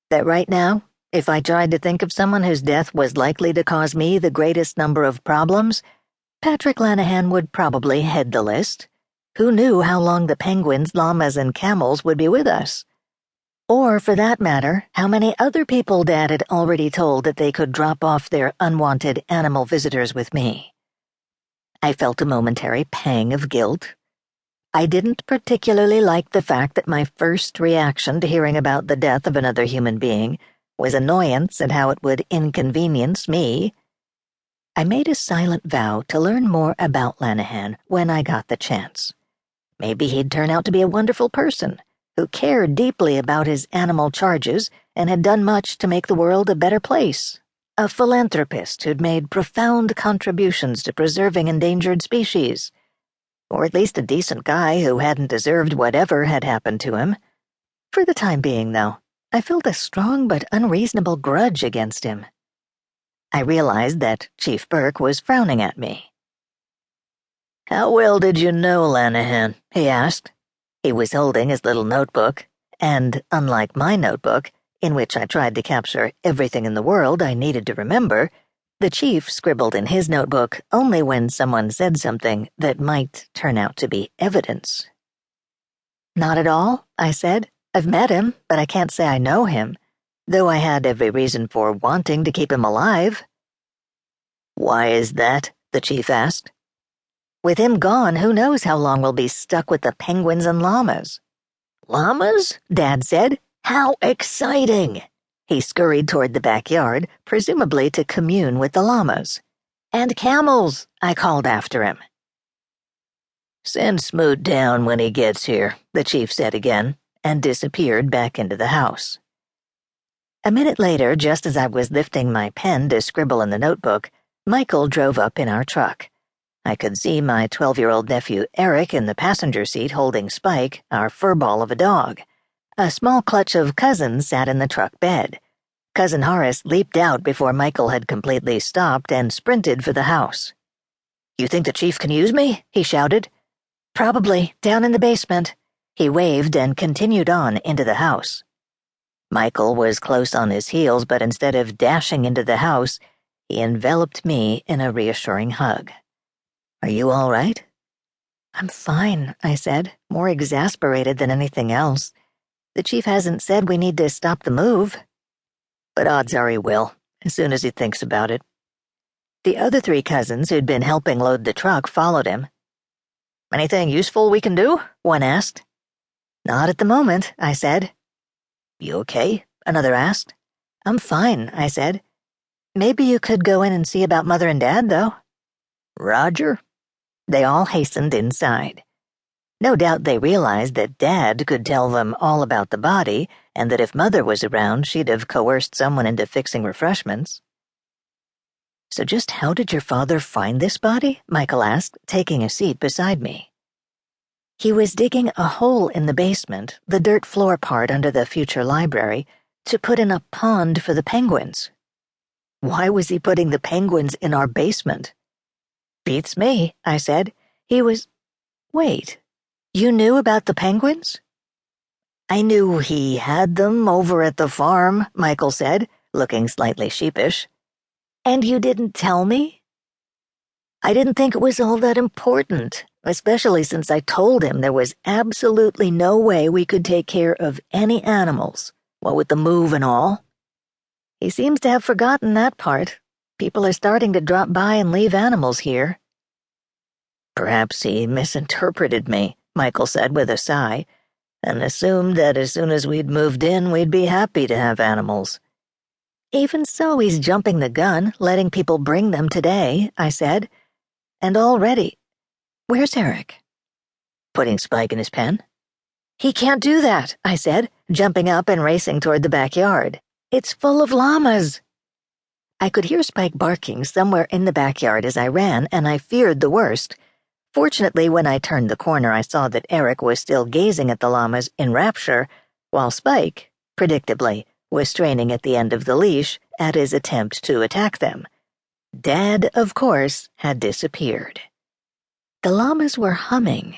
That right now, if I tried to think of someone whose death was likely to cause me the greatest number of problems, Patrick Lanahan would probably head the list. Who knew how long the penguins, llamas, and camels would be with us? Or, for that matter, how many other people Dad had already told that they could drop off their unwanted animal visitors with me. I felt a momentary pang of guilt. I didn't particularly like the fact that my first reaction to hearing about the death of another human being was annoyance at how it would inconvenience me. I made a silent vow to learn more about Lanahan when I got the chance. Maybe he'd turn out to be a wonderful person who cared deeply about his animal charges and had done much to make the world a better place. A philanthropist who'd made profound contributions to preserving endangered species. Or at least a decent guy who hadn't deserved whatever had happened to him. For the time being, though, I felt a strong but unreasonable grudge against him. I realized that Chief Burke was frowning at me. "How well did you know Lanahan?" he asked. He was holding his little notebook, and, unlike my notebook, in which I tried to capture everything in the world I needed to remember, the chief scribbled in his notebook only when someone said something that might turn out to be evidence. "Not at all," I said. "I've met him, but I can't say I know him, though I had every reason for wanting to keep him alive." "Why is that?" the chief asked. "With him gone, who knows how long we'll be stuck with the penguins and llamas." "Llamas?" Dad said. "How exciting!" He scurried toward the backyard, presumably to commune with the llamas. "And camels," I called after him. "Send Smoot down when he gets here," the chief said again, and disappeared back into the house. A minute later, just as I was lifting my pen to scribble in the notebook, Michael drove up in our truck. I could see my 12-year-old nephew Eric in the passenger seat holding Spike, our furball of a dog. A small clutch of cousins sat in the truck bed. Cousin Horace leaped out before Michael had completely stopped and sprinted for the house. "You think the chief can use me?" he shouted. "Probably, down in the basement." He waved and continued on into the house. Michael was close on his heels, but instead of dashing into the house, he enveloped me in a reassuring hug. "Are you all right?" "I'm fine," I said, more exasperated than anything else. "The chief hasn't said we need to stop the move." "But odds are he will, as soon as he thinks about it." The other 3 cousins who'd been helping load the truck followed him. "Anything useful we can do?" one asked. "Not at the moment," I said. "You okay?" another asked. "I'm fine," I said. "Maybe you could go in and see about Mother and Dad, though." "Roger." They all hastened inside. No doubt they realized that Dad could tell them all about the body, and that if Mother was around, she'd have coerced someone into fixing refreshments. "So just how did your father find this body?" Michael asked, taking a seat beside me. "He was digging a hole in the basement, the dirt floor part under the future library, to put in a pond for the penguins." "Why was he putting the penguins in our basement?" "Beats me," I said. "He was—" "Wait, you knew about the penguins?" "I knew he had them over at the farm," Michael said, looking slightly sheepish. "And you didn't tell me?" "I didn't think it was all that important, especially since I told him there was absolutely no way we could take care of any animals, what with the move and all." "He seems to have forgotten that part. People are starting to drop by and leave animals here." "Perhaps he misinterpreted me," Michael said with a sigh, "and assumed that as soon as we'd moved in, we'd be happy to have animals." "Even so, he's jumping the gun, letting people bring them today," I said. "And already—" "Where's Eric?" "Putting Spike in his pen." "He can't do that," I said, jumping up and racing toward the backyard. "It's full of llamas." I could hear Spike barking somewhere in the backyard as I ran, and I feared the worst. Fortunately, when I turned the corner, I saw that Eric was still gazing at the llamas in rapture, while Spike, predictably, was straining at the end of the leash at his attempt to attack them. Dad, of course, had disappeared. The llamas were humming,